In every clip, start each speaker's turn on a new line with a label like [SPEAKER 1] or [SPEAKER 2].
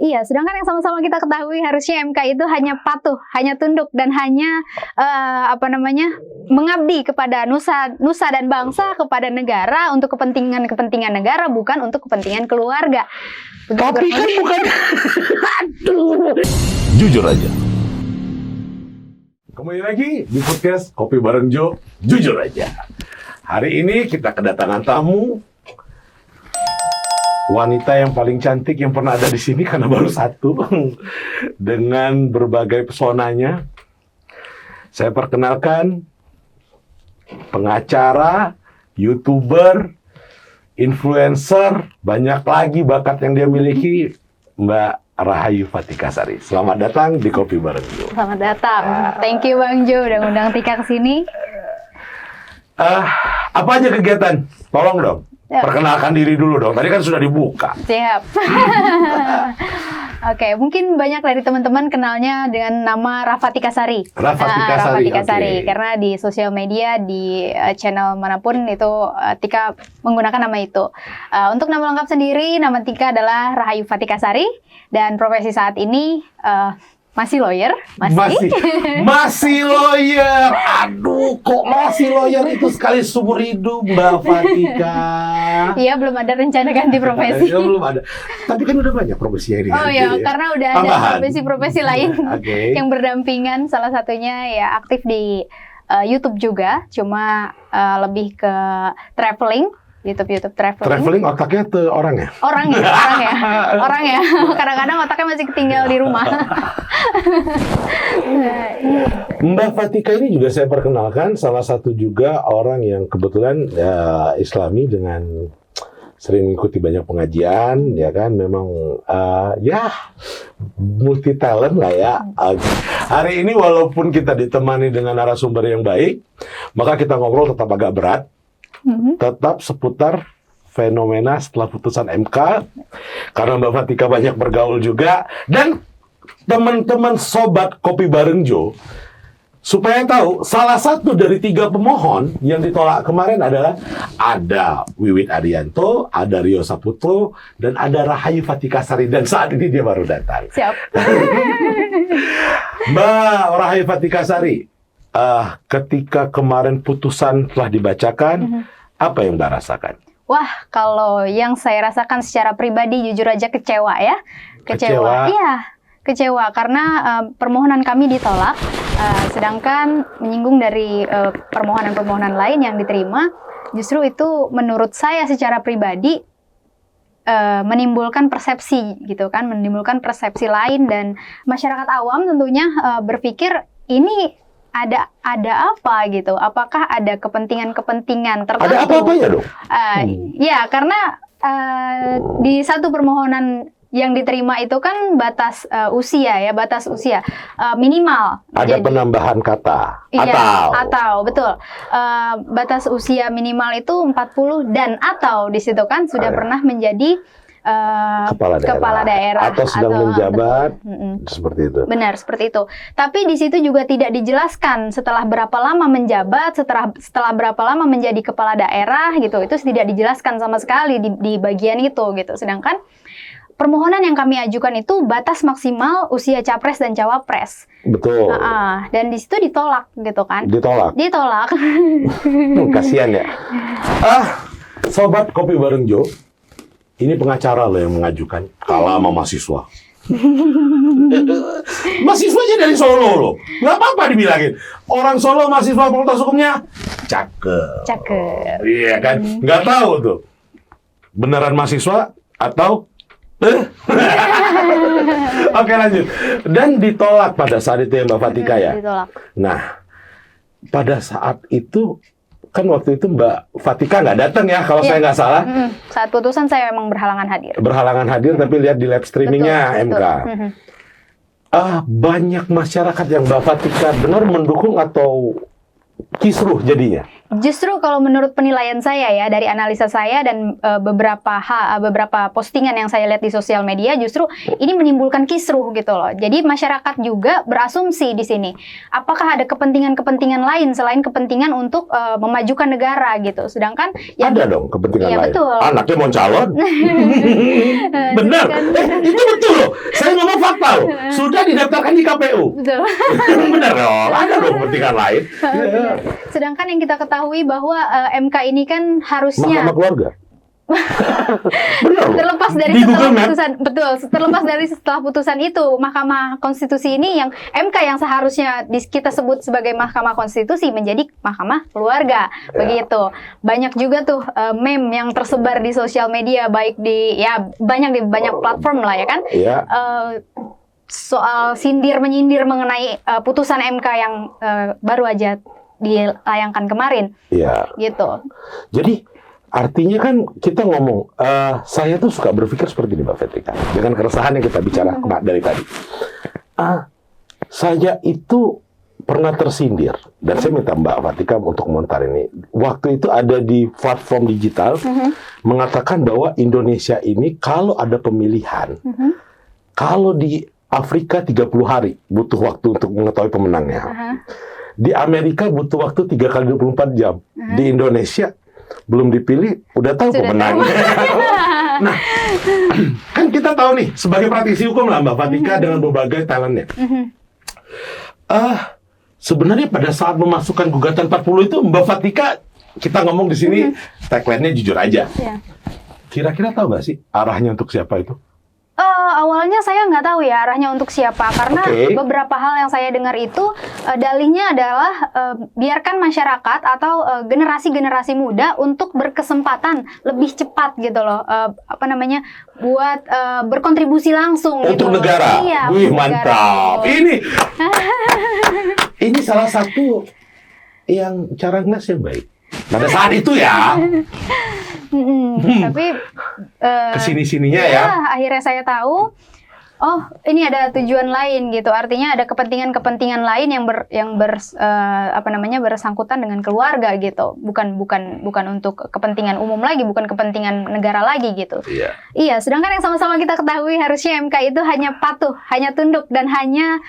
[SPEAKER 1] Iya, sedangkan yang sama-sama kita ketahui harusnya MK itu hanya patuh, hanya tunduk dan hanya mengabdi kepada nusa dan bangsa, kepada negara untuk kepentingan negara, bukan untuk kepentingan keluarga.
[SPEAKER 2] Tapi kan bukan. Aduh. Jujur aja. Kembali lagi di podcast Kopi Bareng Jo, jujur aja. Hari ini kita kedatangan tamu wanita yang paling cantik yang pernah ada di sini karena baru satu dengan berbagai pesonanya. Saya perkenalkan pengacara, YouTuber, influencer, banyak lagi bakat yang dia miliki, Mbak Rahayu Fatikasari. Selamat datang di Kopi Bareng Jo.
[SPEAKER 1] Selamat datang. Thank you Bang Jo udah ngundang Tika ke sini.
[SPEAKER 2] Apa aja kegiatan? Tolong dong. Ya. Perkenalkan diri dulu dong. Tadi kan sudah dibuka.
[SPEAKER 1] Siap. Oke, mungkin banyak dari teman-teman kenalnya dengan nama Rafatikasari.
[SPEAKER 2] Rafatikasari.
[SPEAKER 1] Okay. Karena di sosial media, di channel manapun itu Tika menggunakan nama itu. Untuk nama lengkap sendiri, nama Tika adalah Rahayu Fatikasari dan profesi saat ini masih lawyer,
[SPEAKER 2] masih lawyer. Aduh, kok masih lawyer itu sekali seumur hidup, Mbak Fatika.
[SPEAKER 1] Iya, belum ada rencana ganti profesi.
[SPEAKER 2] Ya, belum ada. Tapi kan udah banyak profesi yang diganti.
[SPEAKER 1] Oh iya, karena udah ada profesi-profesi lain yang berdampingan. Salah satunya ya aktif di YouTube juga, cuma lebih ke traveling. YouTube traveling.
[SPEAKER 2] Traveling otaknya tuh orang ya?
[SPEAKER 1] Orang ya. Kadang-kadang otaknya masih ketinggal di rumah.
[SPEAKER 2] Mbak Fatika ini juga saya perkenalkan salah satu juga orang yang kebetulan Islami dengan sering mengikuti banyak pengajian, ya kan, memang multi talent lah ya. Hari ini walaupun kita ditemani dengan narasumber yang baik, maka kita ngobrol tetap agak berat. Tetap seputar fenomena setelah putusan MK, karena Mbak Fatika banyak bergaul juga, dan teman-teman sobat Kopi Bareng Jo supaya tahu, salah satu dari 3 pemohon yang ditolak kemarin adalah ada Wiwit Adianto, ada Rio Saputro, dan ada Rahayu Fatikasari, dan saat ini dia baru datang.
[SPEAKER 1] Siap.
[SPEAKER 2] Mbak Rahayu Fatikasari, ketika kemarin putusan telah dibacakan, apa yang Mbak rasakan?
[SPEAKER 1] Wah, kalau yang saya rasakan secara pribadi jujur aja kecewa ya. Kecewa. Iya, kecewa karena permohonan kami ditolak, sedangkan menyinggung dari permohonan-permohonan lain yang diterima, justru itu menurut saya secara pribadi menimbulkan persepsi gitu kan, menimbulkan persepsi lain, dan masyarakat awam tentunya berpikir ini ada apa gitu? Apakah ada kepentingan tertentu?
[SPEAKER 2] Ada apa-apanya dong?
[SPEAKER 1] Ya, karena di satu permohonan yang diterima itu kan batas usia minimal.
[SPEAKER 2] Ada penambahan kata.
[SPEAKER 1] Iya, atau betul. Batas usia minimal itu 40 dan atau di situ kan sudah pernah menjadi kepala daerah
[SPEAKER 2] atau sedang menjabat, seperti itu.
[SPEAKER 1] Benar, seperti itu. Tapi di situ juga tidak dijelaskan setelah berapa lama menjabat, setelah berapa lama menjadi kepala daerah gitu. Itu tidak dijelaskan sama sekali di bagian itu gitu. Sedangkan permohonan yang kami ajukan itu batas maksimal usia capres dan cawapres.
[SPEAKER 2] Betul.
[SPEAKER 1] Dan di situ ditolak gitu kan? Ditolak.
[SPEAKER 2] Kasihan ya. Sobat Kopi Bareng Jo, ini pengacara loh yang mengajukan, kalah sama mahasiswa. Mahasiswanya dari Solo loh, nggak apa-apa dibilangin. Orang Solo mahasiswa fakultas hukumnya cakep. Iya kan, nggak tahu tuh beneran mahasiswa atau Oke, lanjut. Dan ditolak pada saat itu ya Mbak Fatika ya.
[SPEAKER 1] Ditolak.
[SPEAKER 2] Nah, pada saat itu kan waktu itu Mbak Fatika nggak datang ya, kalau saya nggak salah.
[SPEAKER 1] Saat putusan saya memang berhalangan hadir. Tapi lihat di live streamingnya MK. Banyak masyarakat yang Mbak Fatika benar mendukung atau kisruh jadinya? Justru kalau menurut penilaian saya ya, dari analisa saya dan beberapa postingan yang saya lihat di sosial media, justru ini menimbulkan kisruh gitu loh. Jadi masyarakat juga berasumsi di sini, apakah ada kepentingan-kepentingan lain selain kepentingan untuk memajukan negara gitu. Sedangkan ya,
[SPEAKER 2] ada dong kepentingan lain.
[SPEAKER 1] Betul.
[SPEAKER 2] Anaknya mau calon. Benar. Itu betul loh. Mereka didaftarkan di KPU.
[SPEAKER 1] Betul.
[SPEAKER 2] Benar dong, ada dong kepentingan lain.
[SPEAKER 1] Benar. Sedangkan yang kita ketahui bahwa MK ini kan harusnya
[SPEAKER 2] Mahkamah Keluarga. Benar loh.
[SPEAKER 1] terlepas dari
[SPEAKER 2] Di
[SPEAKER 1] setelah
[SPEAKER 2] Google Map.
[SPEAKER 1] putusan, betul, terlepas dari setelah putusan itu, Mahkamah Konstitusi ini yang MK yang seharusnya kita sebut sebagai Mahkamah Konstitusi menjadi Mahkamah Keluarga. Begitu. Banyak juga tuh meme yang tersebar di sosial media, baik di banyak di banyak platform lah ya kan.
[SPEAKER 2] Iya.
[SPEAKER 1] Soal sindir menyindir mengenai putusan MK yang baru aja dilayangkan kemarin.
[SPEAKER 2] Iya.
[SPEAKER 1] Gitu.
[SPEAKER 2] Jadi artinya kan kita ngomong, saya tuh suka berpikir seperti ini Mbak Fetrika, dengan keresahan yang kita bicara dari tadi. Saya itu pernah tersindir, dan saya minta Mbak Fatika untuk komentar ini. Waktu itu ada di platform digital, mengatakan bahwa Indonesia ini kalau ada pemilihan, kalau di Afrika 30 hari butuh waktu untuk mengetahui pemenangnya. Di Amerika butuh waktu 3 kali 24 jam. Di Indonesia belum dipilih, udah tahu pemenangnya. Nah, kan kita tahu nih, sebagai praktisi hukum lah Mbak Fatika dengan berbagai talentnya. Sebenarnya pada saat memasukkan gugatan 40 itu, Mbak Fatika, kita ngomong di sini, tagline-nya jujur aja. Kira-kira tahu nggak sih arahnya untuk siapa itu?
[SPEAKER 1] Awalnya saya nggak tahu ya arahnya untuk siapa, karena beberapa hal yang saya dengar itu dalihnya adalah biarkan masyarakat atau generasi-generasi muda untuk berkesempatan lebih cepat gitu loh, buat berkontribusi langsung
[SPEAKER 2] untuk
[SPEAKER 1] gitu
[SPEAKER 2] negara.
[SPEAKER 1] Iya,
[SPEAKER 2] Wih,
[SPEAKER 1] mantap.
[SPEAKER 2] Ini salah satu yang cara ngeles yang baik. Pada saat itu ya.
[SPEAKER 1] Tapi
[SPEAKER 2] kesini-sininya ya.
[SPEAKER 1] Akhirnya saya tahu, oh ini ada tujuan lain gitu. Artinya ada kepentingan-kepentingan lain yang bersangkutan dengan keluarga gitu. Bukan untuk kepentingan umum lagi, bukan kepentingan negara lagi gitu. Iya. Sedangkan yang sama-sama kita ketahui harusnya MK itu hanya patuh, hanya tunduk dan hanya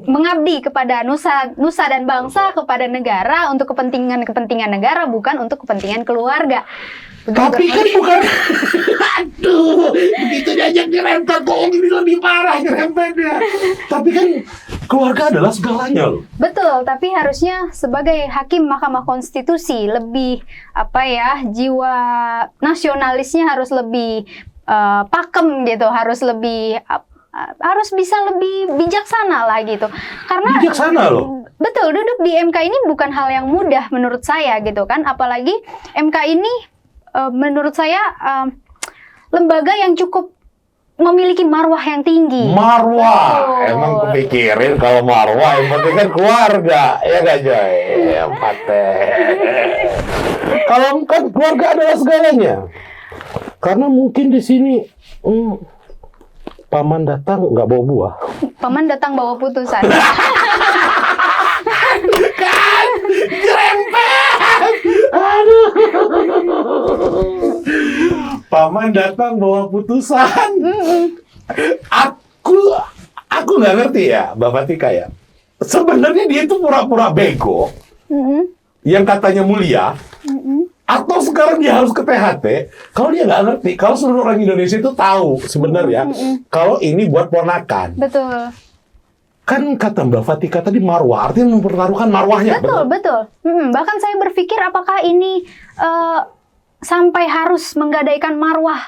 [SPEAKER 1] mengabdi kepada nusa dan bangsa, kepada negara untuk kepentingan negara, bukan untuk kepentingan keluarga.
[SPEAKER 2] Tapi kan bukan, aduh, begitu diajak nyerempet, kok ini lebih parah nyerempetnya. Tapi kan keluarga adalah segalanya loh.
[SPEAKER 1] Betul, tapi harusnya sebagai hakim Mahkamah Konstitusi lebih jiwa nasionalisnya harus lebih pakem gitu, harus bisa lebih bijaksana lah gitu. Karena
[SPEAKER 2] bijaksana loh.
[SPEAKER 1] Betul, duduk di MK ini bukan hal yang mudah menurut saya gitu kan, apalagi MK ini menurut saya lembaga yang cukup memiliki marwah yang tinggi.
[SPEAKER 2] Marwah, emang kepikirin kalau marwah yang penting kan keluarga, ya nggak Joy? Kalau kan keluarga adalah segalanya. Karena mungkin di sini paman datang nggak bawa buah. Paman
[SPEAKER 1] datang bawa putusan.
[SPEAKER 2] Kan, jerempet. Aduh. Paman datang bawa putusan. Aku nggak ngerti ya, Mbak Fatika ya. Sebenarnya dia itu pura-pura bego, yang katanya mulia, atau sekarang dia harus ke THT. Kalau dia nggak ngerti, kalau seluruh orang Indonesia itu tahu sebenarnya kalau ini buat ponakan.
[SPEAKER 1] Betul.
[SPEAKER 2] Kan kata Mbak Fatika tadi marwah, artinya mempertaruhkan marwahnya.
[SPEAKER 1] Betul. Bahkan saya berpikir apakah ini sampai harus menggadaikan marwah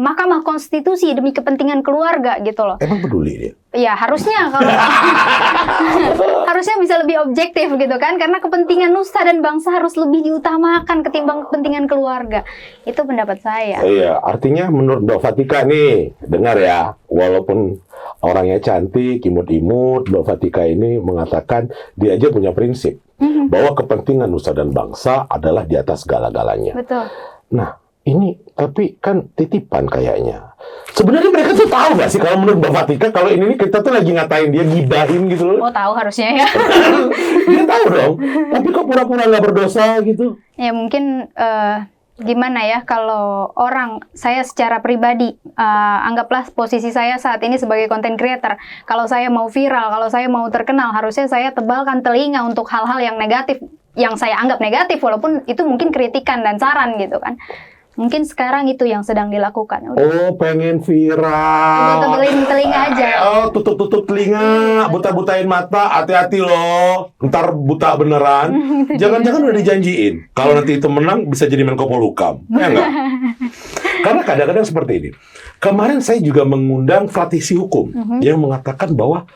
[SPEAKER 1] Mahkamah Konstitusi demi kepentingan keluarga gitu loh.
[SPEAKER 2] Emang peduli dia?
[SPEAKER 1] Ya harusnya kalau harusnya bisa lebih objektif gitu kan, karena kepentingan nusa dan bangsa harus lebih diutamakan ketimbang kepentingan keluarga. Itu pendapat saya.
[SPEAKER 2] Iya, artinya menurut Mbak Fatika nih, dengar ya, walaupun orangnya cantik, imut-imut, Mbak Fatika ini mengatakan dia aja punya prinsip bahwa kepentingan nusa dan bangsa adalah di atas segala-galanya.
[SPEAKER 1] Betul.
[SPEAKER 2] Nah, ini tapi kan titipan kayaknya. Sebenarnya mereka tuh tahu nggak sih kalau menurut Mbak Fatika kalau ini kita tuh lagi ngatain dia, gibahin gitu loh.
[SPEAKER 1] Oh, tahu harusnya ya.
[SPEAKER 2] Dia tahu dong. Tapi kok pura-pura nggak berdosa gitu?
[SPEAKER 1] Ya mungkin gimana ya, kalau saya secara pribadi, anggaplah posisi saya saat ini sebagai content creator. Kalau saya mau viral, kalau saya mau terkenal, harusnya saya tebalkan telinga untuk hal-hal yang negatif, yang saya anggap negatif, walaupun itu mungkin kritikan dan saran gitu kan. Mungkin sekarang itu yang sedang dilakukan.
[SPEAKER 2] Oh, pengen viral.
[SPEAKER 1] Tebelin telinga aja.
[SPEAKER 2] Oh, tutup telinga, buta-butain mata, hati-hati loh. Ntar buta beneran. Jangan-jangan udah dijanjiin. Kalau nanti itu menang, bisa jadi Menko Polhukam. Ya enggak? Karena kadang-kadang seperti ini. Kemarin saya juga mengundang praktisi hukum yang mengatakan bahwa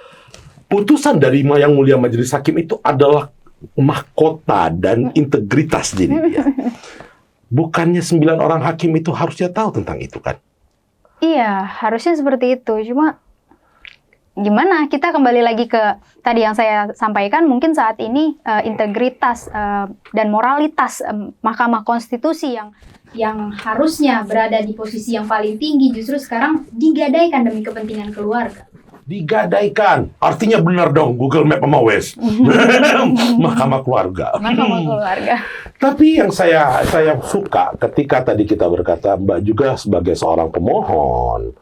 [SPEAKER 2] putusan dari Yang Mulia Majelis Hakim itu adalah mahkota dan integritas diri dia. Bukannya 9 orang hakim itu harusnya tahu tentang itu kan?
[SPEAKER 1] Iya, harusnya seperti itu. Cuma gimana? Kita kembali lagi ke tadi yang saya sampaikan. Mungkin saat ini integritas dan moralitas Mahkamah Konstitusi yang harusnya berada di posisi yang paling tinggi justru sekarang digadaikan demi kepentingan keluarga.
[SPEAKER 2] Digadaikan, artinya benar dong Google Map sama Waze. Mahkamah Keluarga.
[SPEAKER 1] Mahkamah Keluarga.
[SPEAKER 2] Tapi yang saya suka ketika tadi kita berkata Mbak juga sebagai seorang pemohon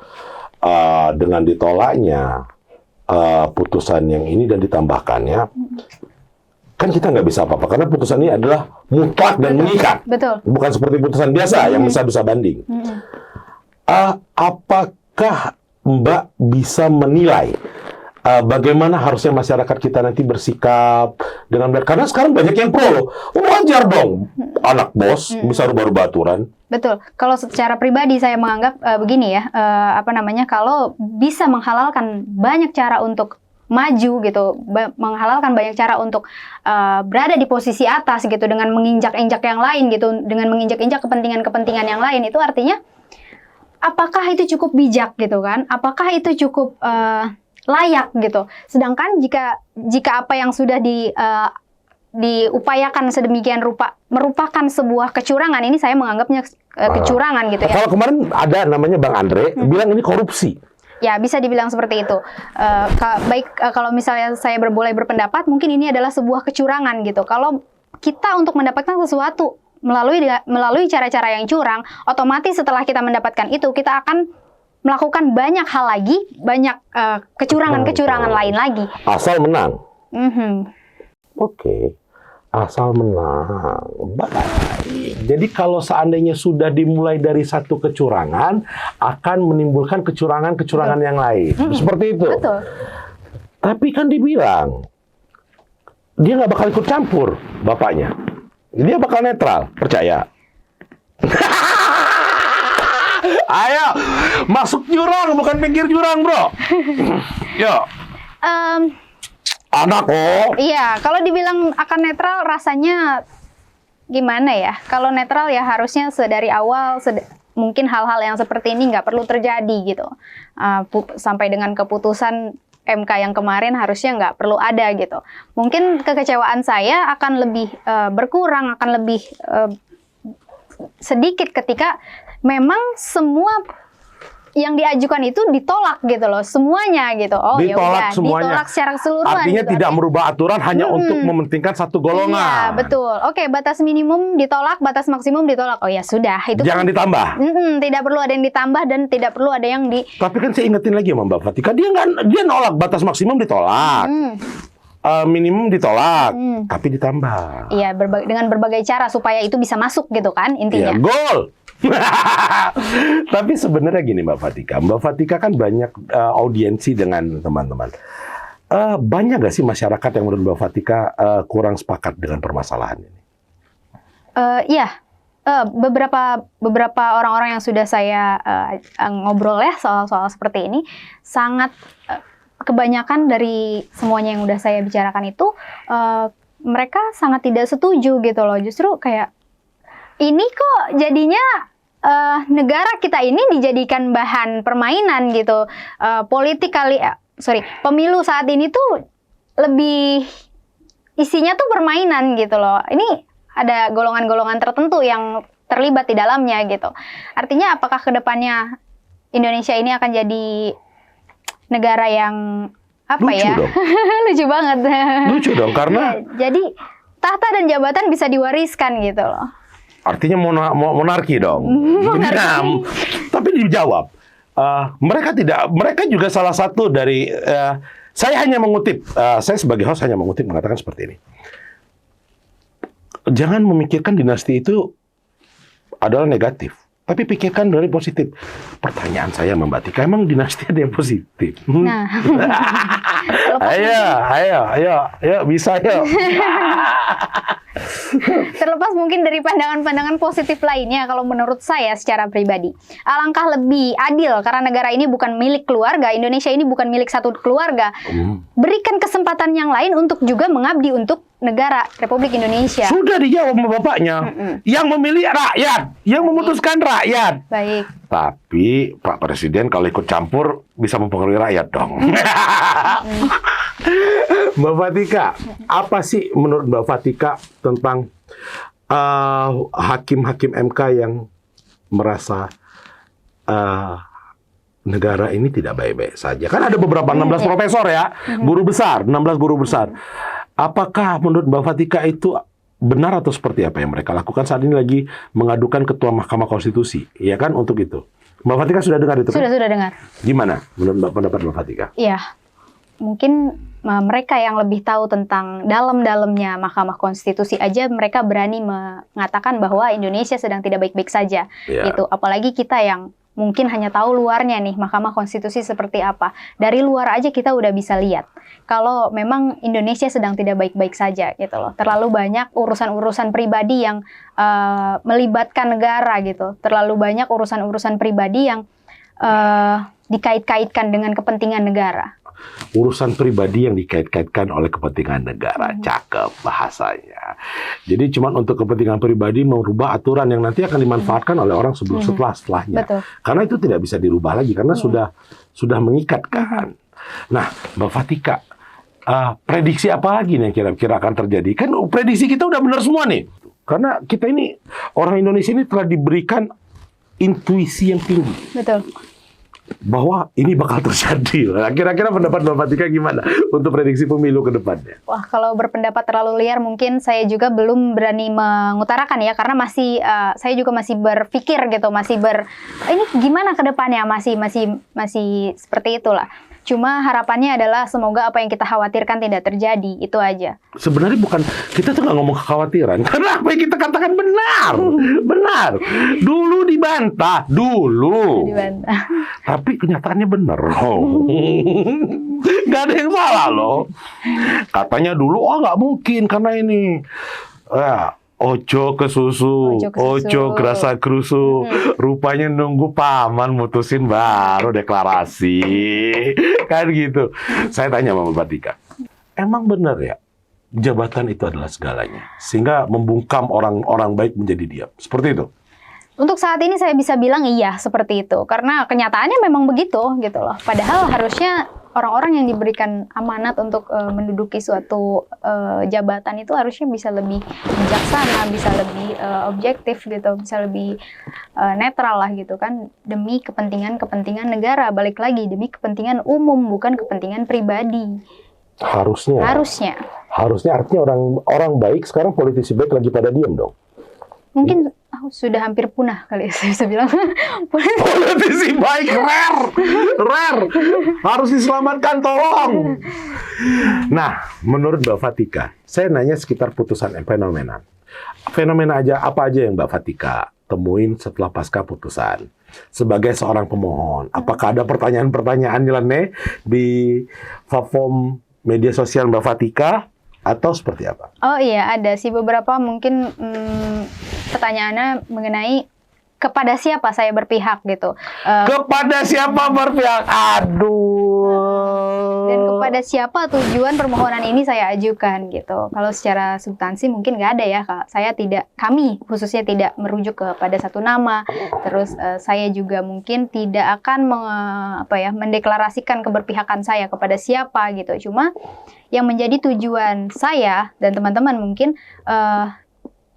[SPEAKER 2] dengan ditolaknya putusan yang ini dan ditambahkannya, kan kita nggak bisa apa-apa karena putusan ini adalah mutlak dan mengikat.
[SPEAKER 1] Betul.
[SPEAKER 2] Bukan seperti putusan biasa yang bisa banding. Apakah Mbak bisa menilai bagaimana harusnya masyarakat kita nanti bersikap dengan benar? Karena sekarang banyak yang pro. Wajar dong, anak bos bisa rubah-rubah aturan.
[SPEAKER 1] Betul. Kalau secara pribadi saya menganggap begini ya, kalau bisa menghalalkan banyak cara untuk maju gitu, menghalalkan banyak cara untuk berada di posisi atas gitu dengan menginjak-injak yang lain gitu, dengan menginjak-injak kepentingan-kepentingan yang lain, itu artinya apakah itu cukup bijak gitu kan? Apakah itu cukup layak gitu? Sedangkan jika apa yang sudah diupayakan sedemikian rupa merupakan sebuah kecurangan, ini saya menganggapnya kecurangan gitu ya.
[SPEAKER 2] Kalau kemarin ada namanya Bang Andre bilang ini korupsi.
[SPEAKER 1] Ya, bisa dibilang seperti itu. Kalau misalnya saya boleh berpendapat, mungkin ini adalah sebuah kecurangan gitu. Kalau kita untuk mendapatkan sesuatu melalui cara-cara yang curang, otomatis setelah kita mendapatkan itu, kita akan melakukan banyak hal lagi, banyak kecurangan-kecurangan lain lagi.
[SPEAKER 2] Asal menang. Oke. Asal menang. Baik. Jadi kalau seandainya sudah dimulai dari satu kecurangan, akan menimbulkan kecurangan-kecurangan yang lain. Seperti itu.
[SPEAKER 1] Betul.
[SPEAKER 2] Tapi kan dibilang, dia nggak bakal ikut campur, bapaknya. Dia bakal netral, percaya. Ayo, masuk jurang, bukan pinggir jurang, bro. Yo. Anak kok.
[SPEAKER 1] Iya, kalau dibilang akan netral, rasanya gimana ya? Kalau netral ya harusnya dari awal, mungkin hal-hal yang seperti ini nggak perlu terjadi gitu. Sampai dengan keputusan MK yang kemarin harusnya nggak perlu ada gitu. Mungkin kekecewaan saya akan lebih berkurang, akan lebih sedikit ketika memang semua yang diajukan itu ditolak gitu loh, semuanya gitu. Oh ya udah, ditolak secara keseluruhan.
[SPEAKER 2] Artinya
[SPEAKER 1] gitu.
[SPEAKER 2] tidak merubah aturan hanya untuk mementingkan satu golongan.
[SPEAKER 1] Iya, betul. Oke, batas minimum ditolak, batas maksimum ditolak. Oh ya sudah, itu
[SPEAKER 2] jangan ditambah.
[SPEAKER 1] Tidak perlu ada yang ditambah dan tidak perlu ada yang
[SPEAKER 2] Tapi kan saya ingetin lagi sama Mbak Fatika, dia nolak batas maksimum ditolak. Minimum ditolak, tapi ditambah.
[SPEAKER 1] Iya, dengan berbagai cara supaya itu bisa masuk gitu kan intinya.
[SPEAKER 2] Iya, gol. Tapi sebenarnya gini Mbak Fatika kan banyak audiensi dengan teman-teman. Banyak nggak sih masyarakat yang menurut Mbak Fatika kurang sepakat dengan permasalahan ini?
[SPEAKER 1] Iya, beberapa orang-orang yang sudah saya ngobrol ya soal seperti ini, sangat kebanyakan dari semuanya yang udah saya bicarakan itu mereka sangat tidak setuju gitu loh. Justru kayak ini kok jadinya negara kita ini dijadikan bahan permainan gitu. Pemilu saat ini tuh lebih isinya tuh permainan gitu loh. Ini ada golongan-golongan tertentu yang terlibat di dalamnya gitu. Artinya apakah kedepannya Indonesia ini akan jadi negara yang
[SPEAKER 2] lucu dong.
[SPEAKER 1] Lucu banget.
[SPEAKER 2] Lucu dong karena
[SPEAKER 1] jadi tahta dan jabatan bisa diwariskan gitu loh.
[SPEAKER 2] Artinya monarki dong. Monarki. Tapi dijawab. Mereka juga salah satu dari. Saya hanya mengutip. Saya sebagai host hanya mengutip mengatakan seperti ini. Jangan memikirkan dinasti itu adalah negatif. Tapi pikirkan dari positif. Pertanyaan saya Mbak Tika, emang dinasti ada yang positif?
[SPEAKER 1] Nah,
[SPEAKER 2] ayo, bisa yuk.
[SPEAKER 1] terlepas mungkin dari pandangan-pandangan positif lainnya, kalau menurut saya secara pribadi, alangkah lebih adil karena negara ini bukan milik keluarga, Indonesia ini bukan milik satu keluarga. Berikan kesempatan yang lain untuk juga mengabdi untuk negara Republik Indonesia.
[SPEAKER 2] Sudah dijawab sama bapaknya. Yang memilih rakyat, yang memutuskan rakyat.
[SPEAKER 1] Baik.
[SPEAKER 2] Tapi Pak Presiden kalau ikut campur bisa mempengaruhi rakyat dong. Mbak Fatika, apa sih menurut Mbak Fatika tentang hakim-hakim MK yang merasa negara ini tidak baik-baik saja? Kan ada beberapa 16 profesor ya, guru besar, 16 guru besar. Apakah menurut Mbak Fatika itu benar atau seperti apa yang mereka lakukan saat ini lagi mengadukan Ketua Mahkamah Konstitusi, ya kan, untuk itu? Mbak Fatika sudah dengar itu kan?
[SPEAKER 1] Sudah dengar.
[SPEAKER 2] Gimana menurut pendapat Mbak Fatika?
[SPEAKER 1] Iya, mungkin mereka yang lebih tahu tentang dalam-dalamnya Mahkamah Konstitusi aja mereka berani mengatakan bahwa Indonesia sedang tidak baik-baik saja. Gitu. Apalagi kita yang mungkin hanya tahu luarnya nih, Mahkamah Konstitusi seperti apa. Dari luar aja kita udah bisa lihat kalau memang Indonesia sedang tidak baik-baik saja gitu loh. Terlalu banyak urusan-urusan pribadi yang melibatkan negara gitu. Terlalu banyak urusan-urusan pribadi yang dikait-kaitkan dengan kepentingan negara.
[SPEAKER 2] Urusan pribadi yang dikait-kaitkan oleh kepentingan negara. Cakep bahasanya. Jadi cuma untuk kepentingan pribadi merubah aturan yang nanti akan dimanfaatkan oleh orang setelahnya.
[SPEAKER 1] Betul.
[SPEAKER 2] Karena itu tidak bisa dirubah lagi karena sudah mengikat kan. Nah, Mbak Fatika, prediksi apa lagi nih yang kira-kira akan terjadi? Kan prediksi kita udah benar semua nih. Karena kita ini orang Indonesia ini telah diberikan intuisi yang tinggi.
[SPEAKER 1] Betul.
[SPEAKER 2] Bahwa ini bakal terjadi. Nah, kira-kira pendapat Mbak Fatika gimana untuk prediksi pemilu ke depannya?
[SPEAKER 1] Wah, kalau berpendapat terlalu liar mungkin saya juga belum berani mengutarakan ya, karena saya juga masih berpikir gitu, ini gimana ke depannya, masih seperti itulah. Cuma harapannya adalah semoga apa yang kita khawatirkan tidak terjadi, itu aja.
[SPEAKER 2] Sebenarnya bukan, kita tuh nggak ngomong kekhawatiran, karena apa yang kita katakan benar. Dulu dibantah. Tapi kenyataannya benar. Nggak ada yang salah loh. Katanya dulu, nggak mungkin karena ini. Ojo ke susu, ojo gerasa kerusu. Rupanya nunggu paman mutusin baru deklarasi. Kan gitu. Saya tanya sama Mbak Fatika, emang benar ya jabatan itu adalah segalanya? Sehingga membungkam orang-orang baik menjadi diam. Seperti itu?
[SPEAKER 1] Untuk saat ini saya bisa bilang iya seperti itu. Karena kenyataannya memang begitu gitu loh. Padahal harusnya orang-orang yang diberikan amanat untuk menduduki suatu jabatan itu harusnya bisa lebih bijaksana, bisa lebih objektif gitu, bisa lebih netral lah gitu kan, demi kepentingan negara. Balik lagi, demi kepentingan umum, bukan kepentingan pribadi. Harusnya artinya orang baik sekarang, politisi baik lagi pada diam dong. Mungkin sudah hampir punah kali ya, saya bisa bilang.
[SPEAKER 2] Politisi baik rare, harus diselamatkan, tolong. Nah, menurut Mbak Fatika, saya nanya sekitar putusan fenomena aja, apa aja yang Mbak Fatika temuin setelah pasca putusan sebagai seorang pemohon? Apakah ada pertanyaan-pertanyaan nyeleneh di platform media sosial Mbak Fatika? Atau seperti apa?
[SPEAKER 1] Oh iya, ada sih beberapa mungkin pertanyaannya mengenai kepada siapa saya berpihak gitu.
[SPEAKER 2] Kepada siapa berpihak? Aduh.
[SPEAKER 1] Dan kepada siapa tujuan permohonan ini saya ajukan gitu. Kalau secara substansi mungkin nggak ada ya, Kak. Kami khususnya tidak merujuk kepada satu nama. Terus saya juga mungkin tidak akan mendeklarasikan keberpihakan saya kepada siapa gitu. Cuma yang menjadi tujuan saya dan teman-teman mungkin,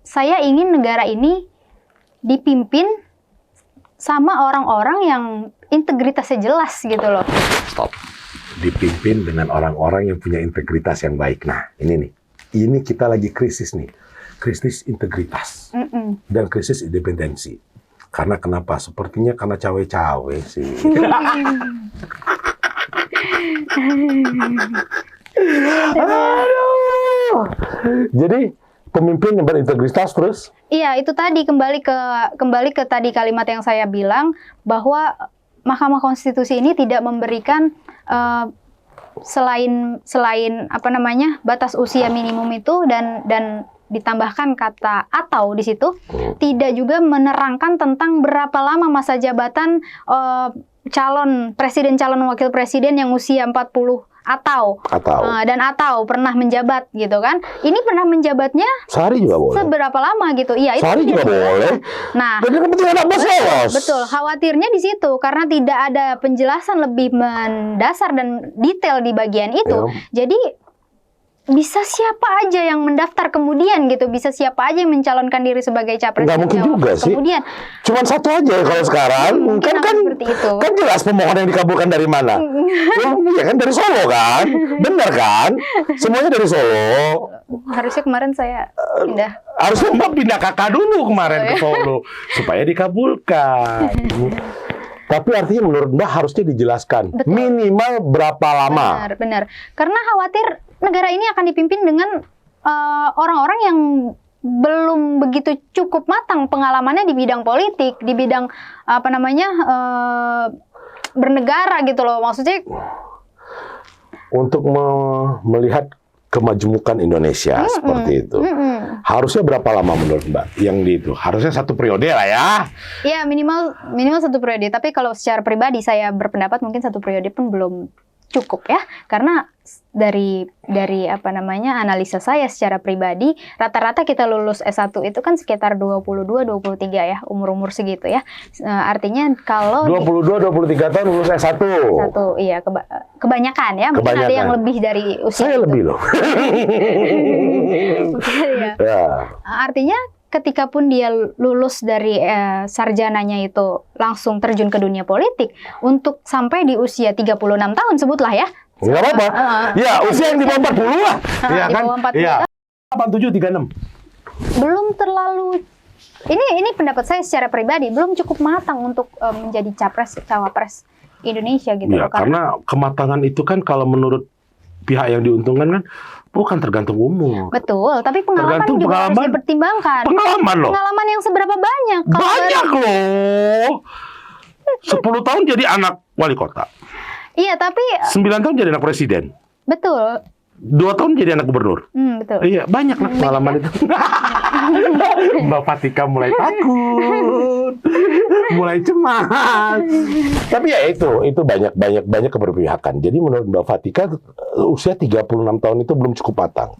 [SPEAKER 1] saya ingin negara ini dipimpin sama orang-orang yang integritasnya jelas gitu loh.
[SPEAKER 2] Stop. Dipimpin dengan orang-orang yang punya integritas yang baik. Nah, ini nih. Ini kita lagi krisis nih. Krisis integritas. Dan krisis independensi. Karena kenapa? Sepertinya karena cawe-cawe sih. Aduh. Jadi pemimpin yang berintegritas terus?
[SPEAKER 1] Iya, itu tadi kembali ke tadi kalimat yang saya bilang bahwa Mahkamah Konstitusi ini tidak memberikan selain apa namanya batas usia minimum itu dan ditambahkan kata atau di situ tidak juga menerangkan tentang berapa lama masa jabatan calon presiden, calon wakil presiden yang usia 40 atau pernah menjabat gitu kan. Ini pernah menjabatnya
[SPEAKER 2] sehari juga boleh.
[SPEAKER 1] Seberapa lama gitu. Iya, itu
[SPEAKER 2] sehari juga boleh.
[SPEAKER 1] Nah, betul, khawatirnya di situ karena tidak ada penjelasan lebih mendasar dan detail di bagian itu. Jadi bisa siapa aja yang mendaftar kemudian gitu, bisa siapa aja yang mencalonkan diri sebagai capres.
[SPEAKER 2] Nggak mungkin juga sih. Kemudian cuman satu aja kalau sekarang kan jelas pemohon yang dikabulkan dari mana? Ya kan dari Solo kan, benar kan? Semuanya dari Solo.
[SPEAKER 1] Harusnya kemarin saya pindah.
[SPEAKER 2] Harusnya Mbak pindah kakak dulu kemarin ke Solo supaya dikabulkan. Tapi artinya menurut Mbak harusnya dijelaskan. Betul. Minimal berapa lama?
[SPEAKER 1] Benar. Karena khawatir negara ini akan dipimpin dengan orang-orang yang belum begitu cukup matang pengalamannya di bidang politik, di bidang apa namanya bernegara gitu loh. Maksudnya
[SPEAKER 2] untuk melihat kemajemukan Indonesia seperti itu. Harusnya berapa lama menurut Mbak yang di itu? Harusnya 1 periode lah ya.
[SPEAKER 1] Iya, minimal 1 periode. Tapi kalau secara pribadi saya berpendapat mungkin 1 periode pun belum cukup ya. Karena dari apa namanya analisa saya secara pribadi, rata-rata kita lulus S1 itu kan sekitar 22-23 ya, umur-umur segitu ya. Artinya kalau 22-23
[SPEAKER 2] tahun lulus S1.
[SPEAKER 1] Iya, kebanyakan ya. Mungkin ada yang lebih dari usia
[SPEAKER 2] saya itu. Lebih loh.
[SPEAKER 1] Ya. Artinya ketika pun dia lulus dari sarjananya itu langsung terjun ke dunia politik untuk sampai di usia 36 tahun sebutlah ya.
[SPEAKER 2] Nggak apa-apa. Ya, usia yang di bawah 40 lah. Iya kan? Iya. 87-36.
[SPEAKER 1] Belum terlalu ini pendapat saya secara pribadi belum cukup matang untuk menjadi cawapres Indonesia gitu
[SPEAKER 2] ya,
[SPEAKER 1] loh.
[SPEAKER 2] Karena kematangan itu kan kalau menurut pihak yang diuntungkan kan bukan tergantung umur.
[SPEAKER 1] Betul, tapi pengalaman juga harus dipertimbangkan. Pengalaman yang seberapa banyak?
[SPEAKER 2] Banyak loh. 10 tahun jadi anak wali kota.
[SPEAKER 1] Iya, tapi
[SPEAKER 2] 9 tahun jadi anak presiden.
[SPEAKER 1] Betul.
[SPEAKER 2] 2 tahun jadi anak gubernur.
[SPEAKER 1] Betul.
[SPEAKER 2] Iya, banyak lah pengalaman itu. Mbak Fatika mulai takut, mulai cemas. Tapi ya itu banyak keberpihakan. Jadi menurut Mbak Fatika usia 36 tahun itu belum cukup matang.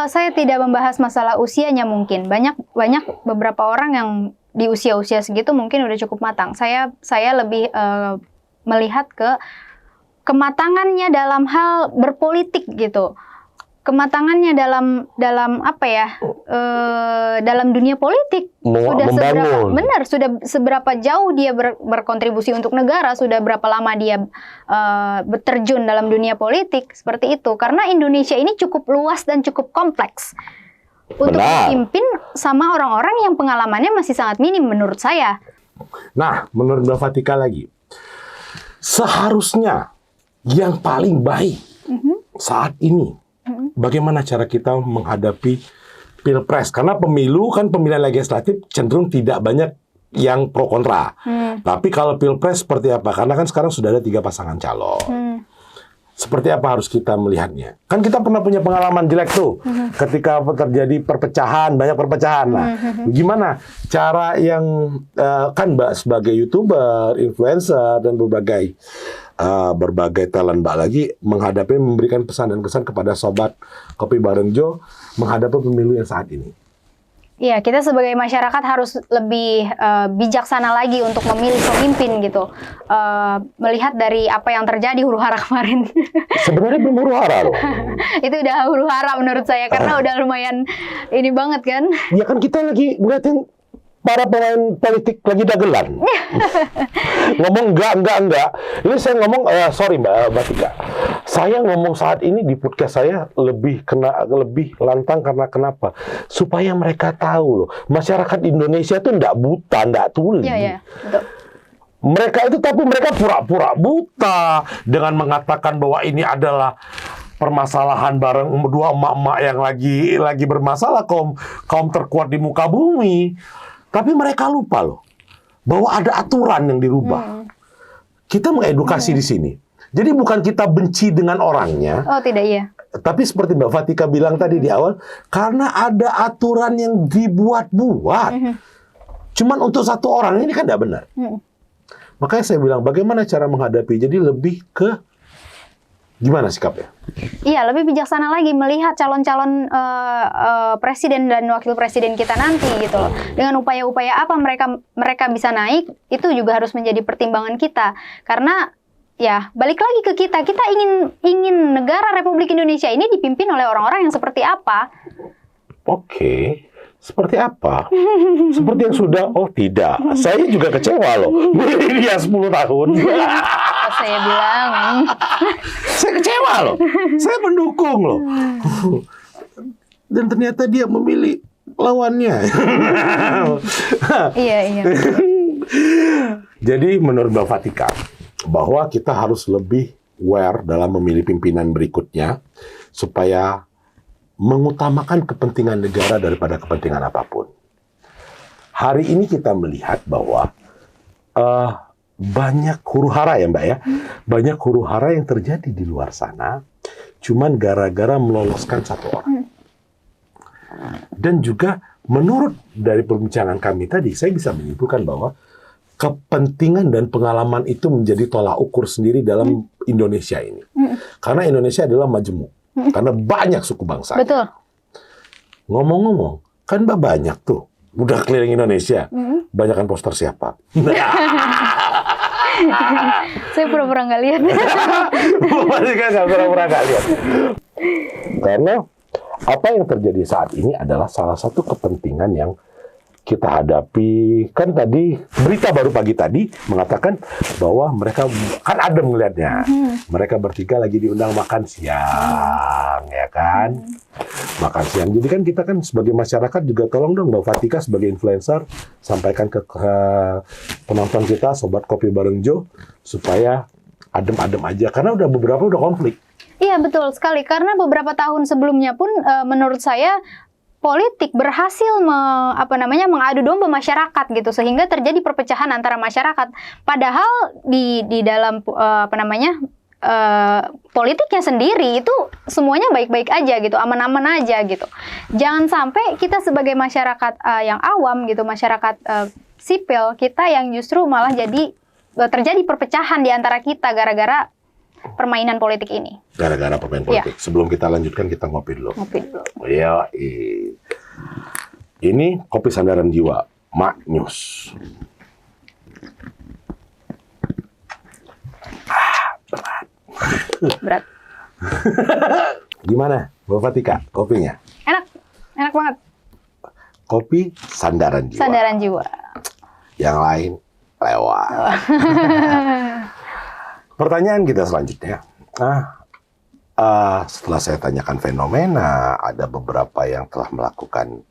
[SPEAKER 1] Saya tidak membahas masalah usianya mungkin. Banyak beberapa orang yang di usia-usia segitu mungkin udah cukup matang. Saya lebih melihat ke kematangannya dalam hal berpolitik gitu, kematangannya dalam apa ya, dalam dunia politik sudah seberapa jauh dia berkontribusi untuk negara, sudah berapa lama dia berterjun dalam dunia politik seperti itu. Karena Indonesia ini cukup luas dan cukup kompleks untuk dipimpin sama orang-orang yang pengalamannya masih sangat minim menurut saya.
[SPEAKER 2] Nah, menurut Mbak Fatika lagi, seharusnya yang paling baik saat ini, bagaimana cara kita menghadapi Pilpres? Karena pemilu kan pemilihan legislatif cenderung tidak banyak yang pro kontra. Tapi kalau Pilpres seperti apa? Karena kan sekarang sudah ada 3 pasangan calon. Seperti apa harus kita melihatnya? Kan kita pernah punya pengalaman jelek tuh, ketika terjadi perpecahan, banyak perpecahan lah. Gimana cara yang kan Mbak sebagai YouTuber, influencer dan berbagai talent Mbak lagi menghadapi, memberikan pesan dan kesan kepada sobat Kopi Bareng Jo menghadapi pemilu yang saat ini.
[SPEAKER 1] Iya, kita sebagai masyarakat harus lebih bijaksana lagi untuk memilih pemimpin gitu. Melihat dari apa yang terjadi huru-hara kemarin.
[SPEAKER 2] Sebenarnya belum huru-hara loh.
[SPEAKER 1] Itu udah huru-hara menurut saya, karena udah lumayan ini banget kan.
[SPEAKER 2] Ya kan kita lagi ngeliatin para pemain politik lagi dagelan. Ngomong enggak. Ini saya ngomong, sorry Mbak Tika. Saya ngomong saat ini di podcast saya lebih lantang karena kenapa? Supaya mereka tahu loh, masyarakat Indonesia tuh enggak buta, enggak tuli.
[SPEAKER 1] Iya, betul.
[SPEAKER 2] Mereka itu, tapi mereka pura-pura buta dengan mengatakan bahwa ini adalah permasalahan bareng dua emak-emak yang lagi bermasalah, kaum terkuat di muka bumi. Tapi mereka lupa loh bahwa ada aturan yang dirubah. Kita mengedukasi di sini. Jadi bukan kita benci dengan orangnya.
[SPEAKER 1] Oh, tidak, iya.
[SPEAKER 2] Tapi seperti Mbak Fatika bilang tadi di awal, karena ada aturan yang dibuat-buat. Cuman untuk satu orang ini kan tidak benar. Makanya saya bilang, bagaimana cara menghadapi? Jadi lebih ke gimana sikapnya?
[SPEAKER 1] Iya, lebih bijaksana lagi melihat calon-calon presiden dan wakil presiden kita nanti gitu loh. Dengan upaya-upaya apa mereka bisa naik, itu juga harus menjadi pertimbangan kita. Karena ya balik lagi ke kita ingin negara Republik Indonesia ini dipimpin oleh orang-orang yang seperti apa?
[SPEAKER 2] Oke. Seperti apa? Seperti yang sudah? Oh tidak, saya juga kecewa loh. Dia 10 tahun.
[SPEAKER 1] Saya bilang.
[SPEAKER 2] Saya kecewa loh. Saya mendukung loh. Dan ternyata dia memilih lawannya.
[SPEAKER 1] Iya.
[SPEAKER 2] Jadi menurut Mbak Fatika, bahwa kita harus lebih aware dalam memilih pimpinan berikutnya, supaya mengutamakan kepentingan negara daripada kepentingan apapun. Hari ini kita melihat bahwa banyak huru-hara ya Mbak ya, banyak huru-hara yang terjadi di luar sana, cuman gara-gara meloloskan satu orang. Dan juga menurut dari perbincangan kami tadi, saya bisa menyimpulkan bahwa kepentingan dan pengalaman itu menjadi tolak ukur sendiri dalam Indonesia ini. Karena Indonesia adalah majemuk. Karena banyak suku bangsa.
[SPEAKER 1] Betul.
[SPEAKER 2] Ngomong-ngomong, kan Mbak banyak tuh. Udah keliling Indonesia. Banyakan poster siapa?
[SPEAKER 1] Saya pura-pura nggak lihat.
[SPEAKER 2] Nggak pura-pura nggak lihat. Karena apa yang terjadi saat ini adalah salah satu kepentingan yang kita hadapi. Kan tadi berita baru pagi tadi mengatakan bahwa mereka kan adem melihatnya. Mereka bertiga lagi diundang makan siang, ya kan? Makan siang. Jadi kan kita kan sebagai masyarakat juga tolong dong Mbak Fatika sebagai influencer sampaikan ke penonton kita, Sobat Kopi Bareng Jo, supaya adem-adem aja. Karena beberapa udah konflik.
[SPEAKER 1] Iya, betul sekali. Karena beberapa tahun sebelumnya pun menurut saya politik berhasil mengadu domba masyarakat gitu, sehingga terjadi perpecahan antara masyarakat. Padahal di dalam politiknya sendiri itu semuanya baik-baik aja gitu, aman-aman aja gitu. Jangan sampai kita sebagai masyarakat yang awam gitu, masyarakat sipil, kita yang justru malah terjadi perpecahan di antara kita gara-gara permainan politik ini.
[SPEAKER 2] Gara-gara permainan politik. Ya. Sebelum kita lanjutkan, kita ngopi dulu. Ngopi dulu. Iya. Ini kopi sandaran jiwa, Mak News. Berat. Gimana, Mbak Fatika, kopinya?
[SPEAKER 1] Enak banget.
[SPEAKER 2] Kopi sandaran jiwa.
[SPEAKER 1] Sandaran jiwa.
[SPEAKER 2] Yang lain lewat. Pertanyaan kita selanjutnya, setelah saya tanyakan fenomena, ada beberapa yang telah melakukan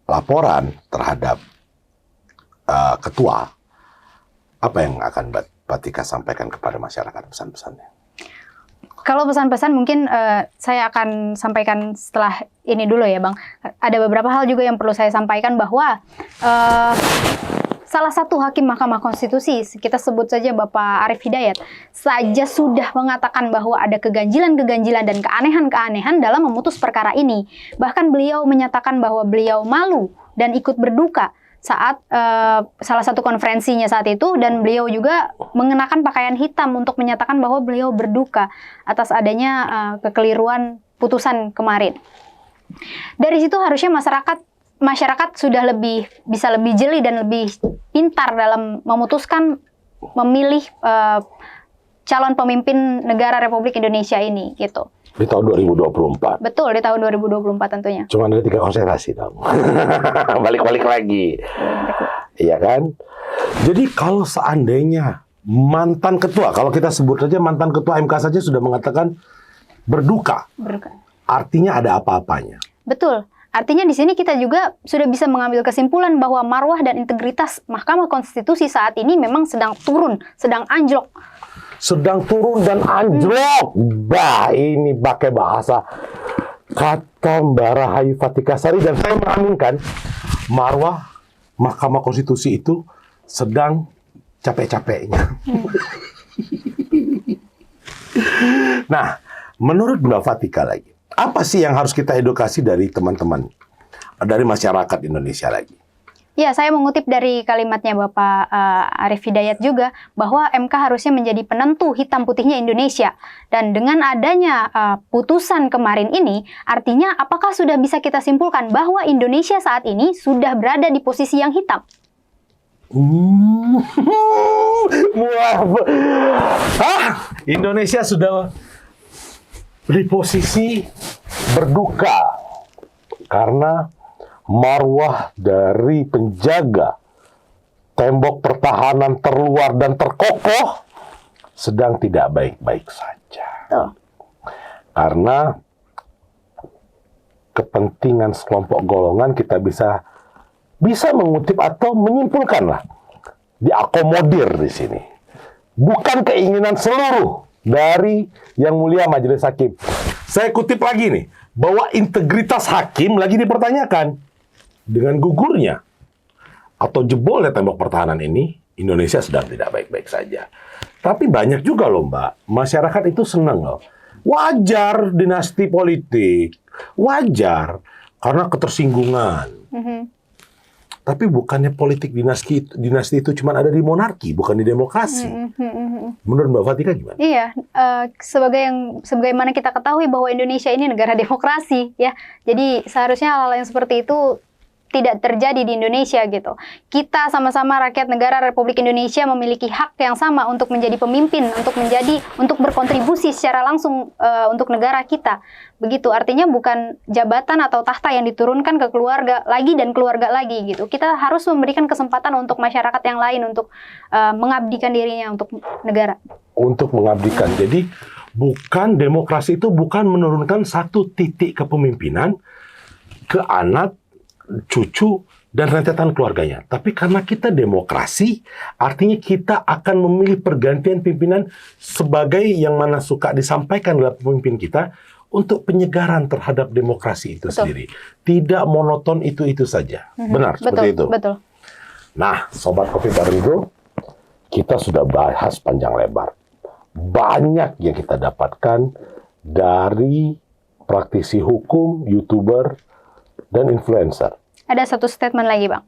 [SPEAKER 2] laporan terhadap ketua. Apa yang akan Mbak Fatika sampaikan kepada masyarakat pesan-pesannya?
[SPEAKER 1] Kalau pesan-pesan mungkin saya akan sampaikan setelah ini dulu ya Bang. Ada beberapa hal juga yang perlu saya sampaikan bahwa salah satu hakim Mahkamah Konstitusi, kita sebut saja Bapak Arief Hidayat, saja sudah mengatakan bahwa ada keganjilan-keganjilan dan keanehan-keanehan dalam memutus perkara ini. Bahkan beliau menyatakan bahwa beliau malu dan ikut berduka saat salah satu konferensinya saat itu, dan beliau juga mengenakan pakaian hitam untuk menyatakan bahwa beliau berduka atas adanya kekeliruan putusan kemarin. Dari situ harusnya masyarakat sudah bisa lebih jeli dan lebih pintar dalam memutuskan memilih calon pemimpin negara Republik Indonesia ini gitu.
[SPEAKER 2] Di tahun 2024.
[SPEAKER 1] Betul, di tahun 2024 tentunya.
[SPEAKER 2] Cuma ada 3 konsentrasi dong. Balik-balik lagi. Iya kan? Jadi kalau seandainya mantan ketua, kalau kita sebut saja mantan ketua MK saja sudah mengatakan berduka. Artinya ada apa-apanya.
[SPEAKER 1] Betul. Artinya di sini kita juga sudah bisa mengambil kesimpulan bahwa marwah dan integritas Mahkamah Konstitusi saat ini memang sedang turun, sedang anjlok.
[SPEAKER 2] sedang turun dan anjlok. Bah, ini pakai bahasa kata Mbak Rahayu Fatikasari, dan saya mengaminkan marwah Mahkamah Konstitusi itu sedang capek-capeknya. Nah, menurut Mbak Fatika lagi, apa sih yang harus kita edukasi dari teman-teman, dari masyarakat Indonesia lagi?
[SPEAKER 1] Ya, saya mengutip dari kalimatnya Bapak Arief Hidayat juga, bahwa MK harusnya menjadi penentu hitam putihnya Indonesia. Dan dengan adanya putusan kemarin ini, artinya apakah sudah bisa kita simpulkan bahwa Indonesia saat ini sudah berada di posisi yang hitam?
[SPEAKER 2] Indonesia sudah di posisi berduka karena marwah dari penjaga tembok pertahanan terluar dan terkokoh sedang tidak baik-baik saja. Karena kepentingan sekelompok golongan, kita bisa mengutip atau menyimpulkan lah, diakomodir di sini. Bukan keinginan seluruh dari Yang Mulia Majelis Hakim. Saya kutip lagi nih, bahwa integritas hakim lagi dipertanyakan. Dengan gugurnya atau jebolnya tembok pertahanan ini, Indonesia sedang tidak baik-baik saja. Tapi banyak juga loh Mbak, masyarakat itu senang loh. Wajar dinasti politik, wajar karena ketersinggungan. Tapi bukannya politik dinasti itu cuma ada di monarki, bukan di demokrasi. Menurut Mbak Fatika gimana?
[SPEAKER 1] Iya, sebagaimana kita ketahui bahwa Indonesia ini negara demokrasi, ya. Jadi seharusnya hal-hal yang seperti itu tidak terjadi di Indonesia gitu. Kita sama-sama rakyat negara Republik Indonesia memiliki hak yang sama untuk menjadi pemimpin, untuk berkontribusi secara langsung untuk negara kita. Begitu, artinya bukan jabatan atau tahta yang diturunkan ke keluarga lagi dan keluarga lagi gitu. Kita harus memberikan kesempatan untuk masyarakat yang lain untuk mengabdikan dirinya untuk negara. Untuk
[SPEAKER 2] mengabdikan. Jadi bukan demokrasi itu bukan menurunkan satu titik kepemimpinan ke anak, cucu, dan rentetan keluarganya. Tapi karena kita demokrasi, artinya kita akan memilih pergantian pimpinan sebagai yang mana suka disampaikan oleh pemimpin kita untuk penyegaran terhadap demokrasi itu sendiri. Tidak monoton itu-itu saja. Benar, seperti itu?
[SPEAKER 1] Betul.
[SPEAKER 2] Nah, Sobat Kopi Barenggo, kita sudah bahas panjang lebar. Banyak yang kita dapatkan dari praktisi hukum, YouTuber, dan influencer.
[SPEAKER 1] Ada satu statement lagi, Bang.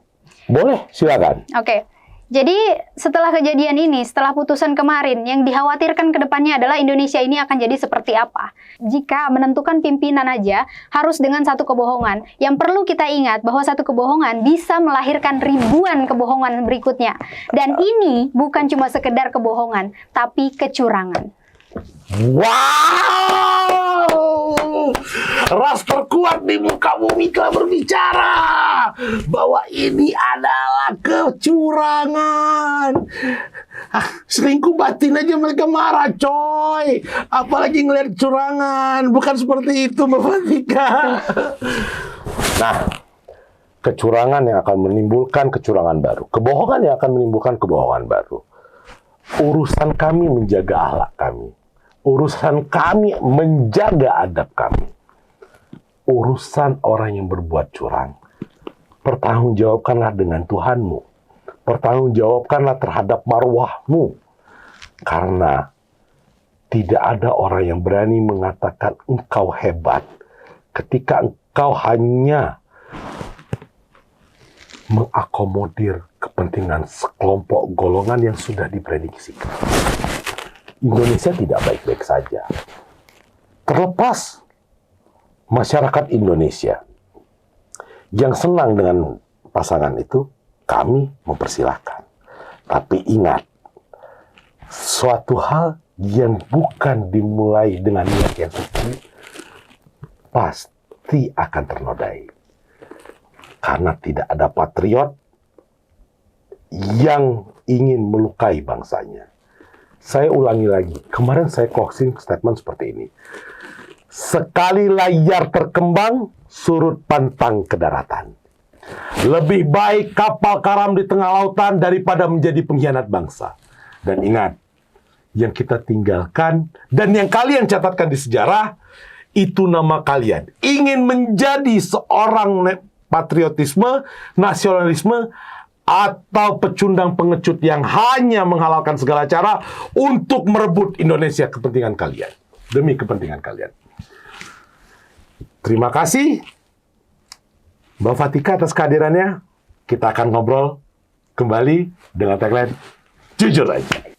[SPEAKER 2] Boleh, silakan.
[SPEAKER 1] Oke. Jadi setelah kejadian ini, setelah putusan kemarin, yang dikhawatirkan ke depannya adalah Indonesia ini akan jadi seperti apa. Jika menentukan pimpinan aja harus dengan satu kebohongan. Yang perlu kita ingat bahwa satu kebohongan bisa melahirkan ribuan kebohongan berikutnya. Dan ini bukan cuma sekedar kebohongan, tapi kecurangan.
[SPEAKER 2] Wow! Ras terkuat di muka bumi telah berbicara bahwa ini adalah kecurangan. Selingkuh batin aja mereka marah, coy. Apalagi ngelihat curangan. Bukan seperti itu, Mbak Fatika. Nah, kecurangan yang akan menimbulkan kecurangan baru. Kebohongan yang akan menimbulkan kebohongan baru. Urusan kami menjaga akhlak kami. Urusan kami menjaga adab kami. Urusan orang yang berbuat curang, pertanggungjawabkanlah dengan Tuhanmu. Pertanggungjawabkanlah terhadap marwahmu. Karena tidak ada orang yang berani mengatakan engkau hebat ketika engkau hanya mengakomodir kepentingan sekelompok golongan yang sudah diprediksikan. Indonesia tidak baik-baik saja. Terlepas masyarakat Indonesia yang senang dengan pasangan itu, kami mempersilahkan. Tapi ingat, suatu hal yang bukan dimulai dengan niat yang suci, pasti akan ternodai. Karena tidak ada patriot yang ingin melukai bangsanya. Saya ulangi lagi, kemarin saya closing statement seperti ini. Sekali layar terkembang, surut pantang ke daratan. Lebih baik kapal karam di tengah lautan daripada menjadi pengkhianat bangsa. Dan ingat, yang kita tinggalkan dan yang kalian catatkan di sejarah, itu nama kalian. Ingin menjadi seorang patriotisme, nasionalisme, atau pecundang pengecut yang hanya menghalalkan segala cara untuk merebut Indonesia kepentingan kalian. Demi kepentingan kalian. Terima kasih Mbak Fatika atas kehadirannya. Kita akan ngobrol kembali dengan tagline jujur aja.